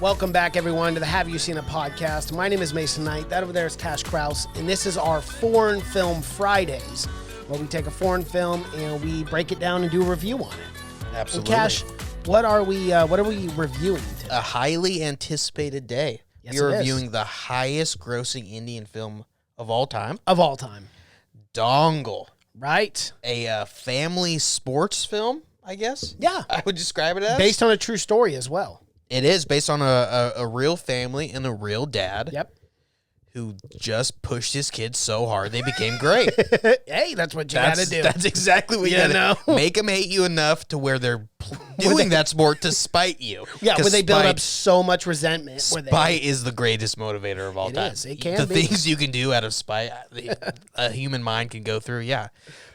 Welcome back, everyone, to the Have You Seen a Podcast. My name is Mason Knight. That over there is Cash Krause, and this is our Foreign Film Fridays, where we take a foreign film and we break it down and do a review on it. Absolutely. And Cash, what are we reviewing today? A highly anticipated day. Yes, You're it is. reviewing the highest grossing Indian film of all time. Of all time. Dangal. Right? A family sports film, I guess. Yeah. I would describe it as. Based on a true story as well. It is based on a real family and a real dad. Yep. Who just pushed his kids so hard they became great. Hey, that's what you got to do. That's exactly what you got to make them hate you enough to where they're doing that sport to spite you. Yeah, where they build up so much resentment. Spite is the greatest motivator of all time. It is. It can be. The be. things you can do out of spite, a human mind can go through, yeah.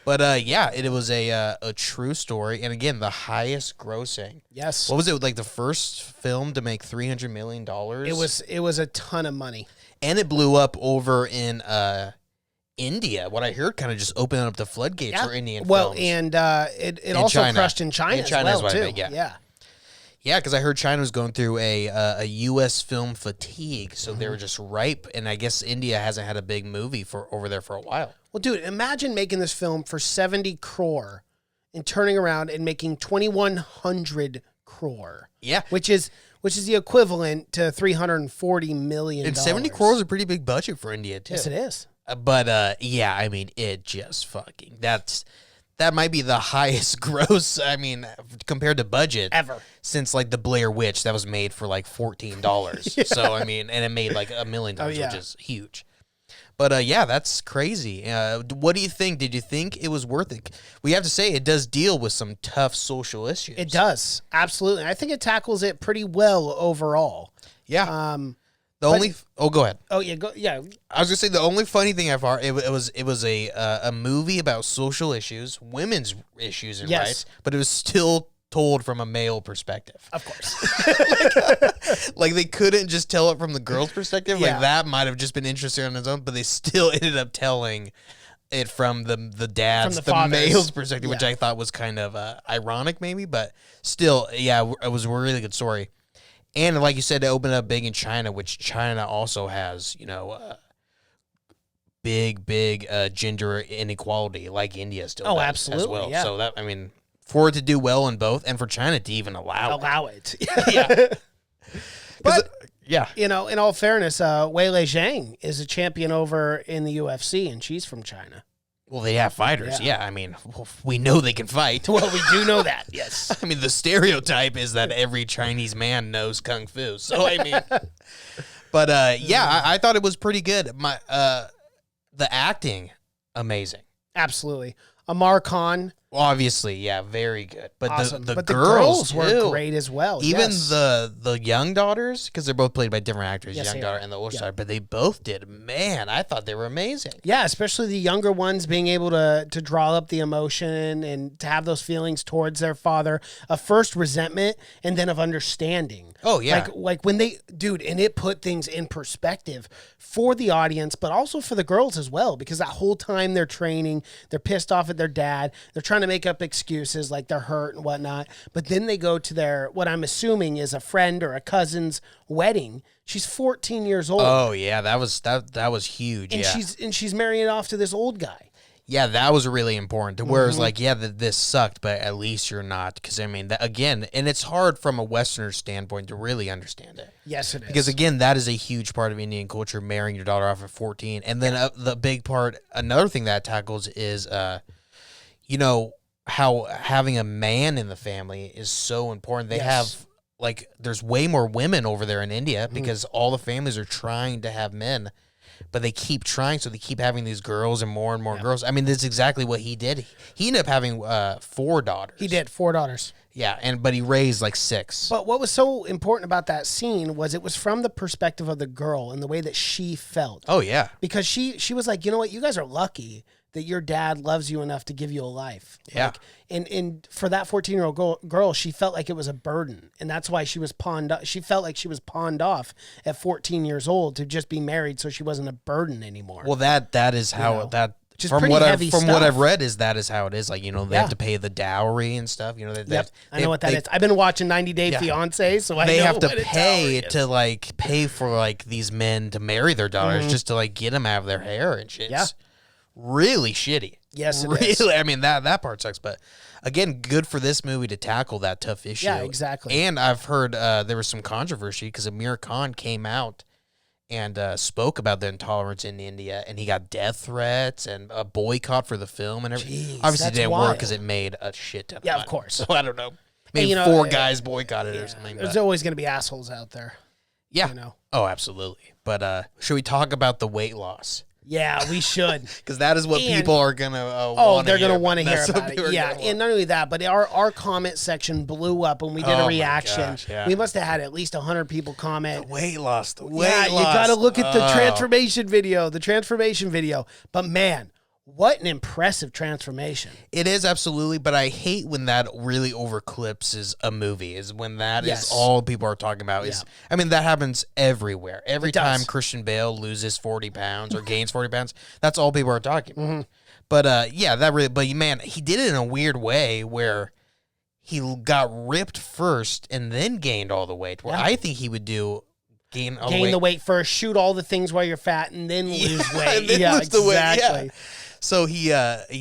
But, yeah, it was a true story. And, again, the highest grossing. Yes. What was it, like the first film to make $300 million? It was a ton of money. And it blew up over in India. What I heard kind of just opened up the floodgates for Indian films. Well, and it also China. crushed in China, as well, too. Yeah. Yeah, because I heard China was going through a U.S. film fatigue, so they were just ripe, and I guess India hasn't had a big movie over there for a while. Well, dude, imagine making this film for 70 crore and turning around and making 2,100 crore. Yeah. Which is the equivalent to $340 million. And 70 crore is a pretty big budget for India, too. Yes, it is. But, yeah, I mean, it just fucking... That might be the highest gross, I mean, compared to budget. Ever. Since, like, The Blair Witch, that was made for, like, $14. Yeah. So, I mean, and it made, like, $1 million, which is huge. But, yeah, that's crazy. What do you think? Did you think it was worth it? We have to say it does deal with some tough social issues. It does. Absolutely. I think it tackles it pretty well overall. Yeah. Go ahead. Oh, yeah. Yeah. I was gonna say the only funny thing I've heard it was a movie about social issues, women's issues and rights, but it was still told from a male perspective. Of course. like they couldn't just tell it from the girl's perspective. Like that might have just been interesting on its own, but they still ended up telling it from the dad's, the male's perspective, which I thought was kind of ironic maybe, but still, yeah, it was a really good story. And like you said, it opened up big in China, which China also has, big gender inequality, like India still does absolutely, as well. Yeah. So that, I mean, for it to do well in both, and for China to even allow it. Yeah. But yeah, in all fairness, Weili Zhang is a champion over in the UFC, and she's from China. Well, they have fighters. Yeah, I mean, we know they can fight. Well, we do know that, yes. I mean, the stereotype is that every Chinese man knows Kung Fu. So, I mean, but, yeah, I thought it was pretty good. The acting, amazing. Absolutely. Amar Khan. Obviously, yeah, very good. But awesome. the girls too, were great as well. Even the young daughters, because they're both played by different actors, young daughter and the older daughter, but they both did. Man, I thought they were amazing. Yeah, especially the younger ones being able to draw up the emotion and to have those feelings towards their father of first resentment and then of understanding. Oh, yeah. Like when they, dude, and it put things in perspective for the audience, but also for the girls as well, because that whole time they're training, they're pissed off at their dad. They're trying to make up excuses like they're hurt and whatnot. But then they go to their, what I'm assuming is a friend or a cousin's wedding. She's 14 years old. Oh, yeah, that was huge. And she's marrying off to this old guy. Yeah, that was really important. Whereas, like, yeah, this sucked, but at least you're not. Because, I mean, again, and it's hard from a Westerner standpoint to really understand it. Yes, it is. Because, again, that is a huge part of Indian culture, marrying your daughter off at 14. And then the big part, another thing that tackles is, how having a man in the family is so important. They have, like, there's way more women over there in India because all the families are trying to have men. But they keep trying, so they keep having these girls and more girls. I mean, that's exactly what he did. He ended up having 4 daughters. He did, 4 daughters. Yeah, but he raised like 6. But what was so important about that scene was it was from the perspective of the girl and the way that she felt. Oh, yeah. Because she was like, you know what, you guys are lucky that your dad loves you enough to give you a life. Yeah. Like, and for that 14-year-old girl, she felt like it was a burden. And that's why she was pawned off. She felt like she was pawned off at 14 years old to just be married so she wasn't a burden anymore. Well, that is how that which is pretty heavy stuff. From what I've read, that is how it is. Like, you know, they have to pay the dowry and stuff. You know, I know what that is. I've been watching 90 Day Fiancé, so I know they have to what pay for like these men to marry their daughters just to like get them out of their hair and shit. Yeah. It's really shitty. Yes, it is. I mean, that part sucks, but again, good for this movie to tackle that tough issue. Yeah, exactly. And I've heard there was some controversy because Amir Khan came out and spoke about the intolerance in India, and he got death threats and a boycott for the film and everything. Obviously, it didn't work because it made a shit ton of money. Of course. So I don't know. Maybe four guys boycotted it or something. There's always going to be assholes out there. Yeah. You know? Oh, absolutely. But should we talk about the weight loss? Yeah, we should. Because that is what people are going to they're going to want to hear about it. Yeah, and not only that, but our comment section blew up when we did a reaction. We must have had at least 100 people comment. The weight loss. You got to look at the transformation video. But man, what an impressive transformation. It is, absolutely, but I hate when that really overclips a movie, is when that is all people are talking about. I mean, that happens everywhere. Every time Christian Bale loses 40 pounds or gains 40 pounds, that's all people are talking about. But but man, he did it in a weird way where he got ripped first and then gained all the weight, where I think he would do gain the weight first, shoot all the things while you're fat, and then lose weight. And then lose the weight. Yeah. So he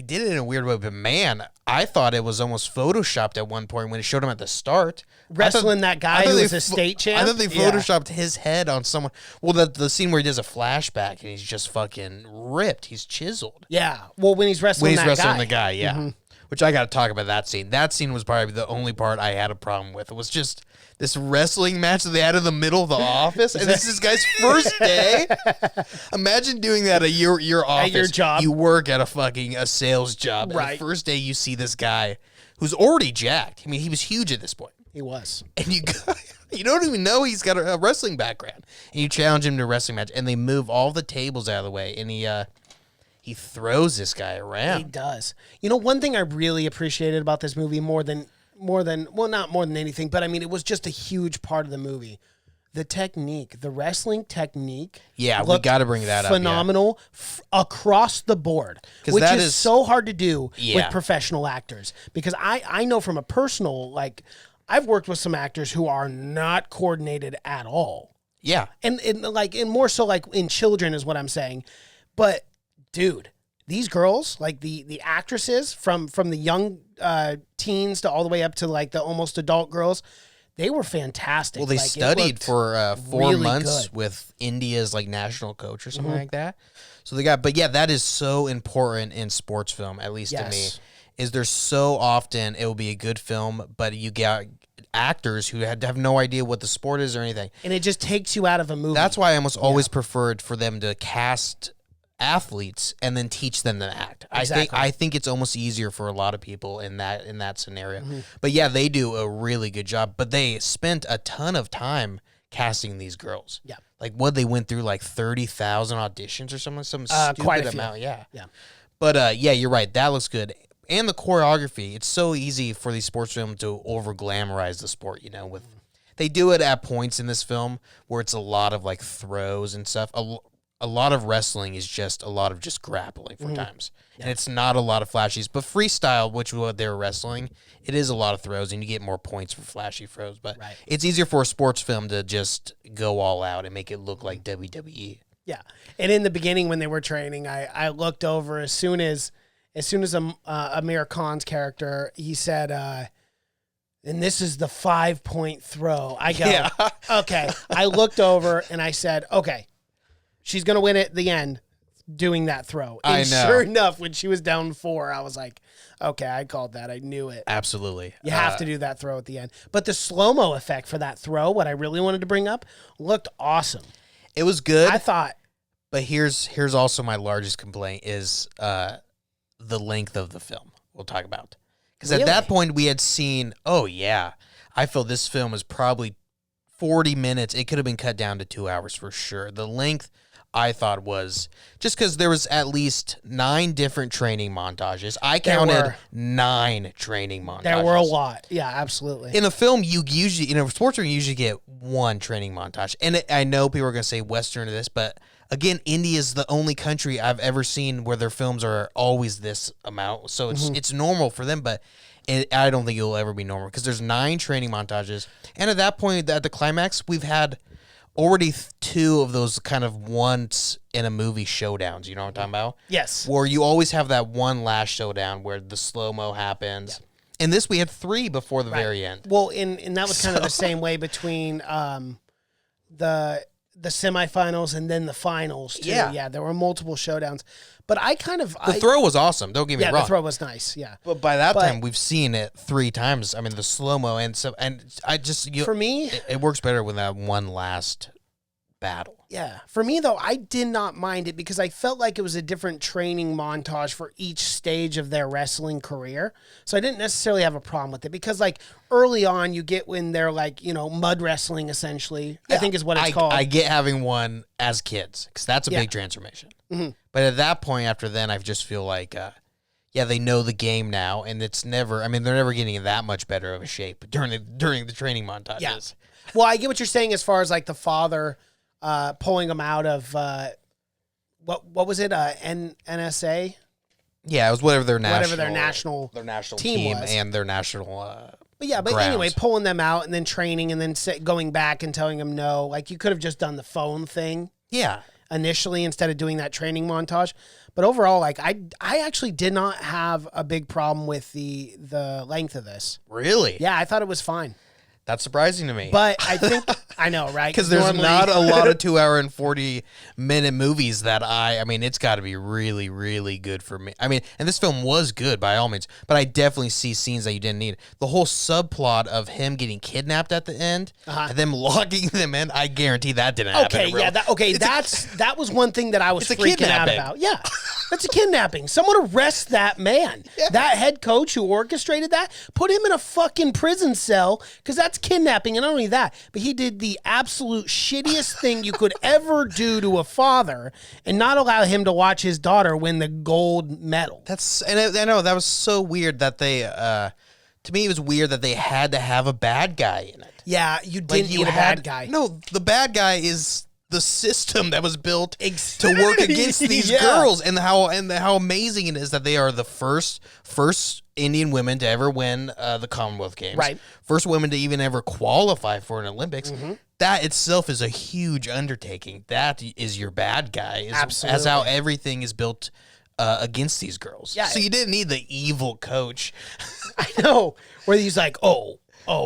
did it in a weird way, but man, I thought it was almost photoshopped at one point when it showed him at the start. Wrestling that guy who was a state champ? I thought they photoshopped his head on someone. Well, the scene where he does a flashback and he's just fucking ripped. He's chiseled. Yeah. Well, when he's wrestling the guy, yeah. Which I got to talk about that scene. That scene was probably the only part I had a problem with. It was just this wrestling match that they had in the middle of the office, and this is this guy's first day. Imagine doing that at your office. At your job. You work at a sales job. Right. And the first day you see this guy who's already jacked. I mean, he was huge at this point. He was. And you don't even know he's got a wrestling background. And you challenge him to a wrestling match, and they move all the tables out of the way, and he throws this guy around. He does. You know, one thing I really appreciated about this movie not more than anything, but I mean, it was just a huge part of the movie. The wrestling technique. Yeah, we got to bring that up. Phenomenal across the board, which is so hard to do with professional actors. Because I know from a personal, like, I've worked with some actors who are not coordinated at all. Yeah. And more so like in children is what I'm saying. But dude, these girls, like the actresses from the young teens to all the way up to like the almost adult girls, they were fantastic. Well, they studied for 4 months with India's like national coach or something like that. So that is so important in sports film, at least to me, is there's so often it will be a good film, but you got actors who have no idea what the sport is or anything. And it just takes you out of a movie. That's why I almost always preferred for them to cast athletes and then teach them to act. Exactly. I think it's almost easier for a lot of people in that scenario. But yeah, they do a really good job. But they spent a ton of time casting these girls. Yeah, like what they went through, like 30,000 auditions or something, some stupid amount. Yeah. But yeah, you're right. That looks good. And the choreography. It's so easy for these sports films to over glamorize the sport. You know, they do it at points in this film where it's a lot of like throws and stuff. A lot of wrestling is just a lot of just grappling for times. And it's not a lot of flashies. But freestyle, which is what they're wrestling, it is a lot of throws, and you get more points for flashy throws. But it's easier for a sports film to just go all out and make it look like WWE. Yeah. And in the beginning when they were training, I looked over as soon as Amir Khan's character, he said, and this is the 5-point throw. I go, okay. I looked over and I said, okay. She's going to win at the end doing that throw. And I know. Sure enough, when she was down 4, I was like, okay, I called that. I knew it. Absolutely. You have to do that throw at the end. But the slow-mo effect for that throw, what I really wanted to bring up, looked awesome. It was good. I thought. But here's also my largest complaint is the length of the film we'll talk about. Because at that point, we had seen, I feel this film was probably 40 minutes. It could have been cut down to 2 hours for sure. The length, I thought, was just because there was at least 9 different training montages. I counted 9 training montages. There were a lot. Yeah, absolutely. In a film, in a sports film, you usually get 1 training montage. And I know people are going to say Western to this, but again, India is the only country I've ever seen where their films are always this amount. So it's normal for them, but I don't think it'll ever be normal because there's 9 training montages. And at that point, at the climax, we've had already 2 of those kind of once in a movie showdowns. You know what I'm talking about? Yes. Where you always have that one last showdown where the slow-mo happens. Yeah. And this, we had 3 before the very end. Well, and that was kind of the same way between the semifinals and then the finals, too. Yeah, there were multiple showdowns. But the throw was awesome. Don't get me wrong. Yeah, the throw was nice. Yeah, but by that time we've seen it 3 times. I mean, the slow mo and I just for me it works better with that one last battle. Yeah, for me though, I did not mind it because I felt like it was a different training montage for each stage of their wrestling career. So I didn't necessarily have a problem with it because like early on, you get when they're like mud wrestling essentially. Yeah, I think is what it's called. I get having one as kids because that's a big transformation. Mm-hmm. But at that point, after then, I just feel like, they know the game now, and it's never. I mean, they're never getting in that much better of a shape during the training montages. Yeah. Well, I get what you're saying as far as like the father pulling them out of what was it? NSA. Yeah, it was whatever their national team was. And their national. But anyway, pulling them out and then training and then going back and telling them no. Like you could have just done the phone thing. Yeah. Initially, instead of doing that training montage, but overall, like I actually did not have a big problem with the length of this. Really? Yeah, I thought it was fine. That's surprising to me. But I think I know, right? Because there's not a lot of 2 hour and 40-minute movies that I mean, it's got to be really, really good for me. I mean, and this film was good by all means, but I definitely see scenes that you didn't need. The whole subplot of him getting kidnapped at the end and them locking them in, I guarantee that didn't happen. That was one thing that I was freaking out about. Yeah, that's a kidnapping. Someone arrest that man. Yeah. That head coach who orchestrated that, put him in a fucking prison cell because that's kidnapping. And not only that, but he did the absolute shittiest thing you could ever do to a father and not allow him to watch his daughter win the gold medal. I know that was so weird that they to me it was weird that they had to have a bad guy in it. Yeah, you didn't need a bad guy. No, the bad guy is the system that was built to work against these girls, and how amazing it is that they are the first Indian women to ever win the Commonwealth Games. Right. First women to even ever qualify for an Olympics. Mm-hmm. That itself is a huge undertaking. That is your bad guy. Absolutely. As how everything is built against these girls. Yeah. So you didn't need the evil coach. I know. Where he's like, oh,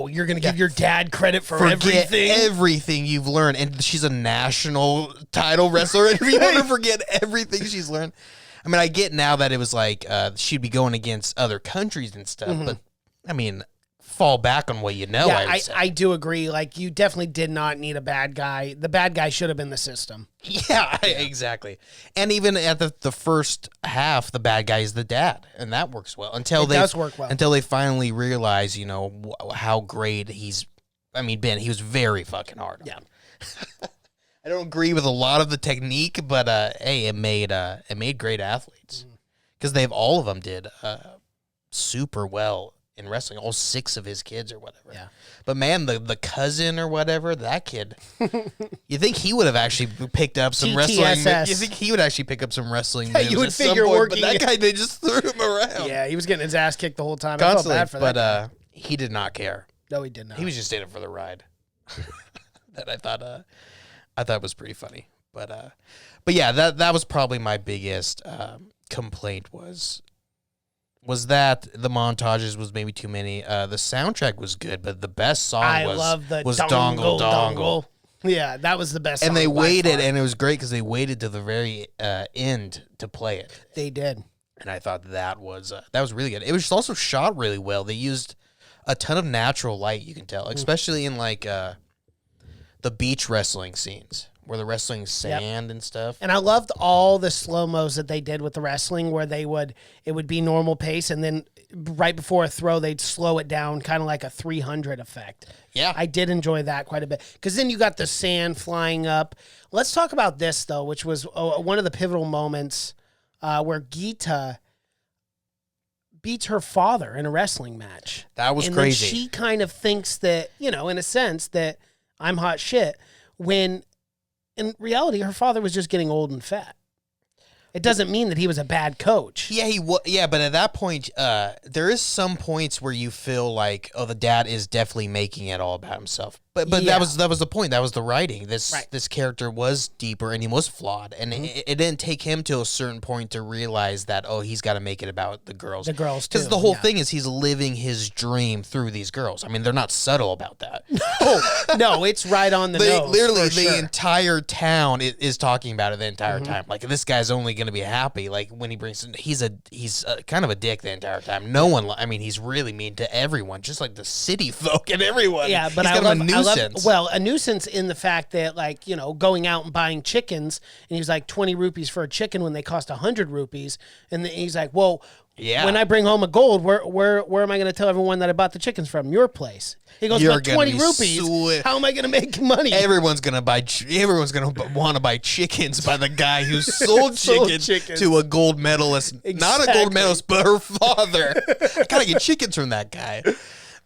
you're going to give your dad credit for everything? Everything you've learned. And she's a national title wrestler. And you want to forget everything she's learned. I mean, I get now that it was like she'd be going against other countries and stuff. Mm-hmm. But, I mean, fall back on what you know. Yeah, I do agree. Like, you definitely did not need a bad guy. The bad guy should have been the system. Yeah, exactly. And even at the first half, the bad guy is the dad, and that works well until they finally realize, how great he's. I mean, Ben, he was very fucking hard. Yeah. I don't agree with a lot of the technique, but hey, it made great athletes because all of them did super well in wrestling, all 6 of his kids or whatever. Yeah. But man, the cousin or whatever, that kid, you think he would have actually picked up some wrestling? You think he would actually pick up some wrestling moves? You would figure working. But that guy, they just threw him around. Yeah, he was getting his ass kicked the whole time. Constantly, I felt bad for that. But he did not care. No, he did not. He was just in it for the ride. That I thought was pretty funny. But yeah, that was probably my biggest complaint was that the montages was maybe too many. The soundtrack was good, but the best song was Dangal. Yeah, that was the best song. And they waited, and it was great because they waited to the very end to play it. They did. And I thought that was really good. It was also shot really well. They used a ton of natural light, you can tell, especially in like the beach wrestling scenes where they're wrestling sand and stuff. And I loved all the slow-mos that they did with the wrestling where it would be normal pace and then right before a throw, they'd slow it down kind of like a 300 effect. Yeah. I did enjoy that quite a bit because then you got the sand flying up. Let's talk about this, though, which was one of the pivotal moments where Geeta beats her father in a wrestling match. That was crazy. And she kind of thinks that, in a sense, that I'm hot shit when... in reality, her father was just getting old and fat. It doesn't mean that he was a bad coach. Yeah, yeah, but at that point, there is some points where you feel like, oh, the dad is definitely making it all about himself. But that was the point. That was the writing. This character was deeper and he was flawed, and it didn't take him to a certain point to realize that, oh, he's got to make it about the girls. The girls too. Because the whole thing is he's living his dream through these girls. I mean, they're not subtle about that. No, it's right on the nose. Literally, the entire town is talking about it the entire time. Like, this guy's only going to be happy. Like, when he brings, he's kind of a dick the entire time. No one, I mean, he's really mean to everyone, just like the city folk and everyone. Yeah, but I love a nuisance in the fact that, like, you know, going out and buying chickens, and he was like 20 rupees for a chicken when they cost 100 rupees, and then he's like, well, when I bring home a gold, where am I going to tell everyone that I bought the chickens from? Your place. He goes, about 20 rupees. How am I going to make money? Everyone's going to want to buy chickens by the guy who sold chickens to a gold medalist. Exactly. Not a gold medalist, but her father. I got to get chickens from that guy.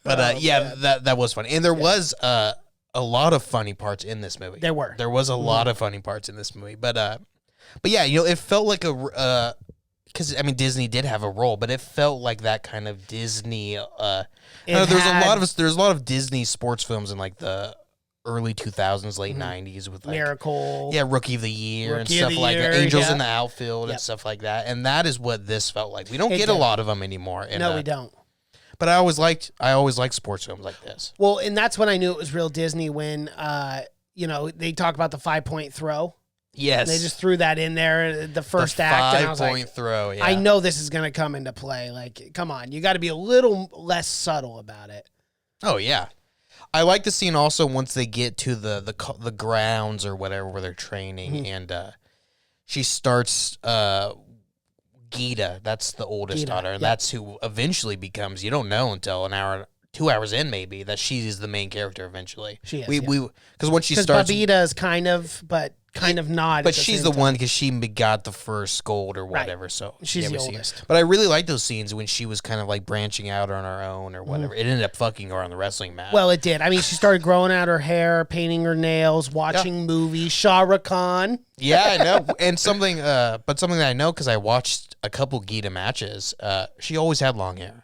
But that was funny. And there was a lot of funny parts in this movie. There was a lot of funny parts in this movie. But yeah, you know, it felt like because, I mean, Disney did have a role, but it felt like that kind of Disney. There's a lot of Disney sports films in like the early 2000s, late 90s with like Miracle, Rookie of the Year and stuff like that, Angels in the Outfield and stuff like that, and that is what this felt like. We don't get a lot of them anymore. No, we don't. But I always liked sports films like this. Well, and that's when I knew it was real Disney when you know, they talk about the 5-point throw. Yes. And they just threw that in there, the first act. And I was like, 5-point throw, yeah. I know this is going to come into play. Like, come on. You got to be a little less subtle about it. Oh, yeah. I like the scene also once they get to the grounds or whatever where they're training, and she starts Gita. That's the oldest daughter, and that's who eventually becomes, you don't know until 2 hours in maybe, that she's the main character eventually. She is, because when she starts... Because Babita is kind of not. But she's the one because she got the first gold or whatever. Right. So she's the oldest. But I really like those scenes when she was kind of like branching out on her own or whatever. It ended up fucking her on the wrestling mat. Well, it did. I mean, she started growing out her hair, painting her nails, watching movies. Shah Rukh Khan. Yeah, I know. And something that I know because I watched a couple Gita matches. She always had long hair.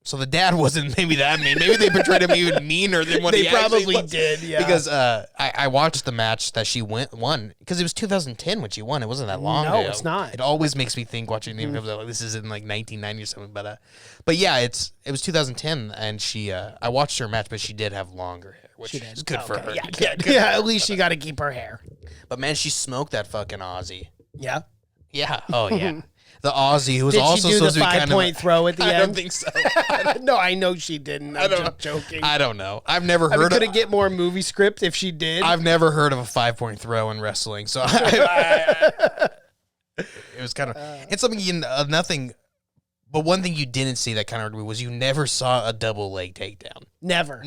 So the dad wasn't maybe that mean. Maybe they portrayed him even meaner than what he actually was. Did, yeah. Because I watched the match that she won because it was 2010 when she won. It wasn't that long ago. No, it's not. It always makes me think watching the like this is in like 1990 or something. But yeah, it was 2010 and she I watched her match, but she did have longer hair, which is good for her. Yeah, yeah, at least she got to keep her hair. But man, she smoked that fucking Aussie. Yeah. Yeah. Oh yeah. The Aussie, who was also supposed to be kind of... Did she do the 5-point throw at the end? I don't think so. No, I know she didn't. I'm just joking. I don't know. I've never heard of... Could it get more movie script if she did? I've never heard of a 5-point throw in wrestling, so... it was kind of... it's something nothing... But one thing you didn't see that kind of was you never saw a double leg takedown. Never.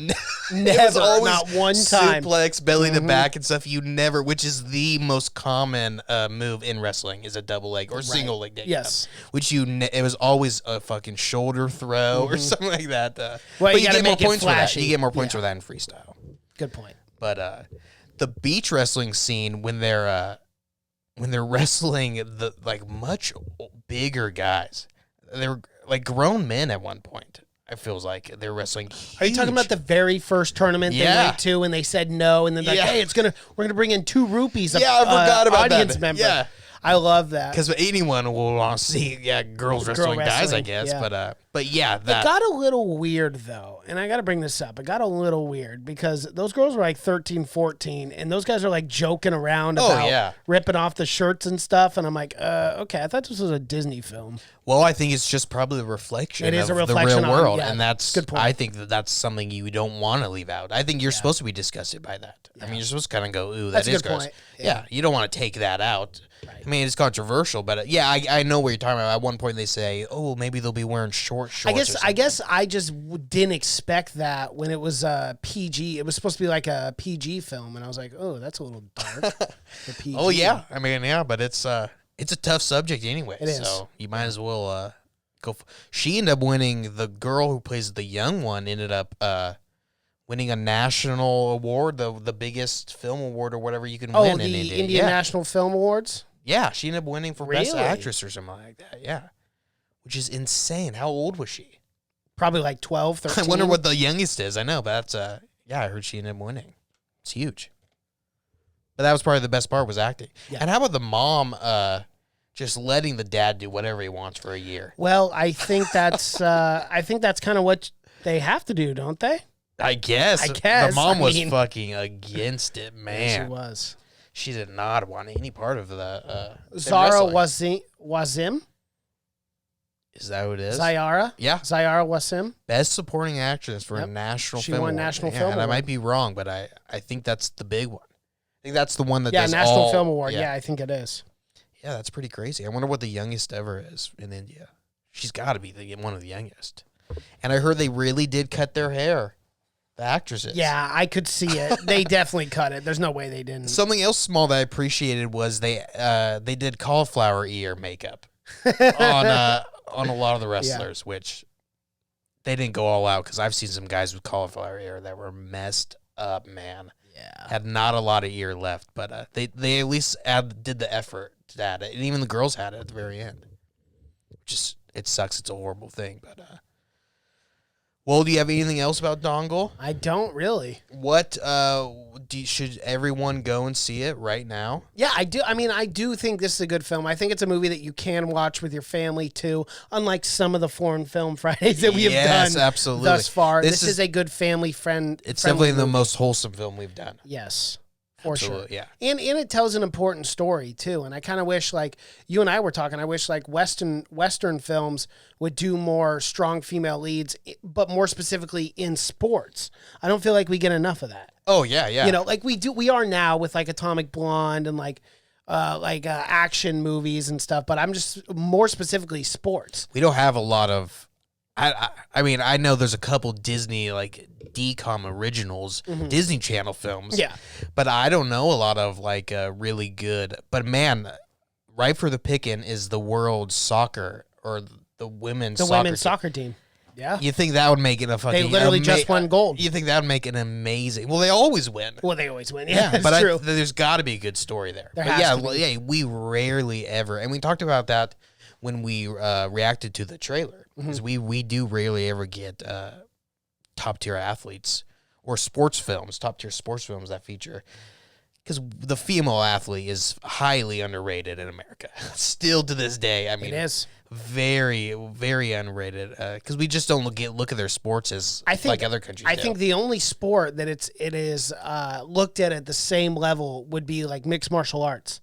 Never. Not one time. Suplex, belly to back and stuff. You never, which is the most common move in wrestling, is a double leg or single leg takedown. Yes. Which it was always a fucking shoulder throw or something like that. Well, but you get more points for that. You get more points for that in freestyle. Good point. But the beach wrestling scene when they're wrestling the like much bigger guys. They were like grown men at one point. It feels like they're wrestling huge. Are you talking about the very first tournament they went to and they said no and then like, hey, we're gonna bring in 2 rupees. I forgot about audience that. member. Yeah. I love that. Because anyone will want to see, girls wrestling guys, I guess. Yeah. But yeah, that. It got a little weird, though. And I got to bring this up. It got a little weird because those girls were like 13, 14, and those guys are like joking around about ripping off the shirts and stuff. And I'm like, okay, I thought this was a Disney film. Well, I think it's just probably a reflection of the real world. And that's, good point. I think that's something you don't want to leave out. I think you're supposed to be disgusted by that. I mean, you're supposed to kind of go, ooh, that is gross. Yeah, you don't want to take that out. Right. I mean, it's controversial, but I know what you're talking about. At one point, they say, "Oh, maybe they'll be wearing short shorts." I guess I just didn't expect that when it was PG. It was supposed to be like a PG film, and I was like, "Oh, that's a little dark." Oh yeah, I mean, but it's a tough subject anyway. It is. So you might as well go. She ended up winning. The girl who plays the young one ended up winning a national award, the biggest film award or whatever you can win in India. Oh, the Indian National Film Awards? Yeah, she ended up winning for Best Actress or something like that, yeah. Which is insane. How old was she? Probably like 12, 13. I wonder what the youngest is. I know, but that's, I heard she ended up winning. It's huge. But that was probably the best part was acting. Yeah. And how about the mom just letting the dad do whatever he wants for a year? Well, I think that's kind of what they have to do, don't they? I guess. The mom was fucking against it, man. She was. She did not want any part of the Zara Wazim. Is that who it is? Zayara? Yeah. Zayara Wasim. Best Supporting Actress for a National Film Award. She won National Film Award. And I might be wrong, but I think that's the big one. I think that's the one that does National Film Award. Yeah, I think it is. Yeah, that's pretty crazy. I wonder what the youngest ever is in India. She's got to be one of the youngest. And I heard they really did cut their hair. The actresses. Yeah, I could see it. They definitely cut it. There's no way they didn't. Something else small that I appreciated was they did cauliflower ear makeup on a lot of the wrestlers, which they didn't go all out because I've seen some guys with cauliflower ear that were messed up, man. Yeah, had not a lot of ear left, but they at least did the effort to add it, and even the girls had it at the very end. Just it sucks. It's a horrible thing, but. Well, do you have anything else about Dangal? I don't really. What should everyone go and see it right now? Yeah, I do. I mean, I do think this is a good film. I think it's a movie that you can watch with your family too. Unlike some of the foreign film Fridays that we have done absolutely. thus far, this is a good family friend. It's definitely the most wholesome film we've done. Yes. For sure. Yeah. And it tells an important story too. And I kind of wish, like you and I were talking, I wish like Western films would do more strong female leads, but more specifically in sports. I don't feel like we get enough of that. Oh yeah, yeah. You know, like we are now with like Atomic Blonde and like action movies and stuff, but I'm just more specifically sports. We don't have a lot of I mean, I know there's a couple Disney, like, DCOM originals, Disney Channel films. Yeah. But I don't know a lot of, like, really good. But, man, right for the picking is the world soccer or the women's soccer team. Yeah. You think that would make it a fucking... They literally just won gold. You think that would make it amazing... Well, they always win. Well, they always win. Yeah, but true. There's got to be a good story there. There has to be. Yeah, we rarely ever... And we talked about that when we reacted to the trailer. Because we do rarely ever get top-tier athletes or top-tier sports films that feature. Because the female athlete is highly underrated in America. Still to this day. I mean, it is. Very, very underrated. Because we just don't look at their sports as like other countries do. I think the only sport that it is looked at the same level would be like mixed martial arts.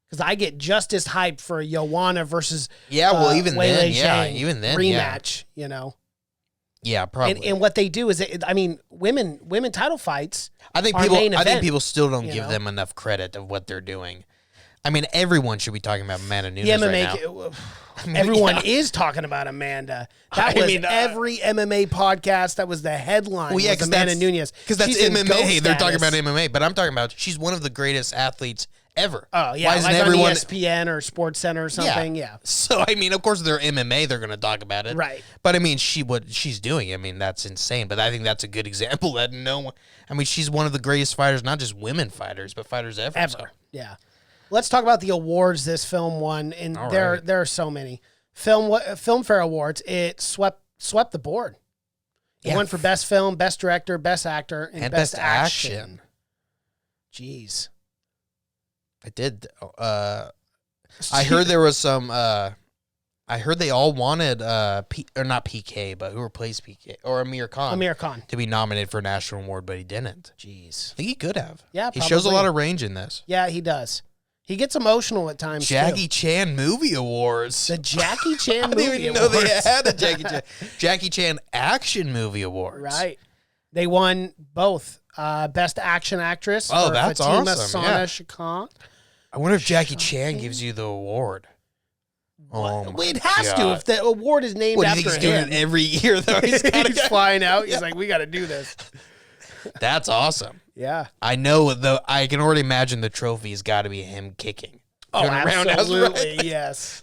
Because I get just as hyped for a Joanna versus even then rematch, you know. Yeah, probably. And what they do is, women title fights. I think people still don't give them enough credit of what they're doing. I mean, everyone should be talking about Amanda Nunes right now. Everyone is talking about Amanda. Every MMA podcast. That was the headline. Well, yeah, because Amanda Nunes. Because that's MMA. They're talking about MMA, but I'm talking about she's one of the greatest athletes ever. Oh yeah, like everyone on ESPN or Sports Center or something. Yeah. So I mean, of course, they're MMA. They're going to talk about it, right? But I mean, what she's doing. I mean, that's insane. But I think that's a good example that no one. I mean, she's one of the greatest fighters, not just women fighters, but fighters ever. So. Yeah. Let's talk about the awards this film won, and there are so many Filmfare awards. It swept the board. It won for best film, best director, best actor, and best action. Jeez. I did. I heard there was some. I heard they all wanted not PK, but who replaced PK or Amir Khan to be nominated for a national award, but he didn't. Jeez, I think he could have. Yeah, he shows a lot of range in this. Yeah, he does. He gets emotional at times. Jackie Chan Movie Awards. The Jackie Chan Movie Awards. I didn't even know they had a Jackie Chan Action Movie Awards. Right. They won both Best Action Actress. Oh, that's Fatima awesome. Sana I wonder if Jackie Chan gives you the award. Oh, it has to if the award is named after him. He's doing it every year, though? He's flying out. He's like, we got to do this. That's awesome. Yeah. I know, though. I can already imagine the trophy's got to be him kicking. Oh, absolutely, yes.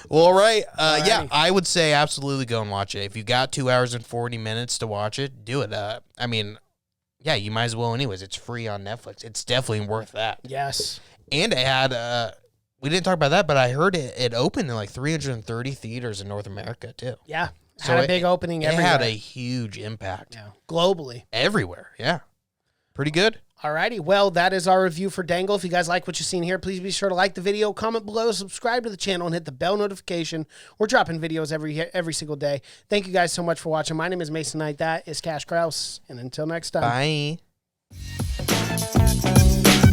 Well, all right. Yeah, I would say absolutely go and watch it. If you got 2 hours and 40 minutes to watch it, do it. I mean, yeah, you might as well anyways. It's free on Netflix. It's definitely worth that. Yes. And it had, we didn't talk about that, but I heard it opened in like 330 theaters in North America, too. Yeah. So had a big opening everywhere. It had a huge impact. Yeah. Globally. Everywhere, yeah. Pretty good. Alrighty, well, that is our review for Dangal. If you guys like what you've seen here, please be sure to like the video, comment below, subscribe to the channel, and hit the bell notification. We're dropping videos every single day. Thank you guys so much for watching. My name is Mason Knight. That is Cash Kraus. And until next time. Bye.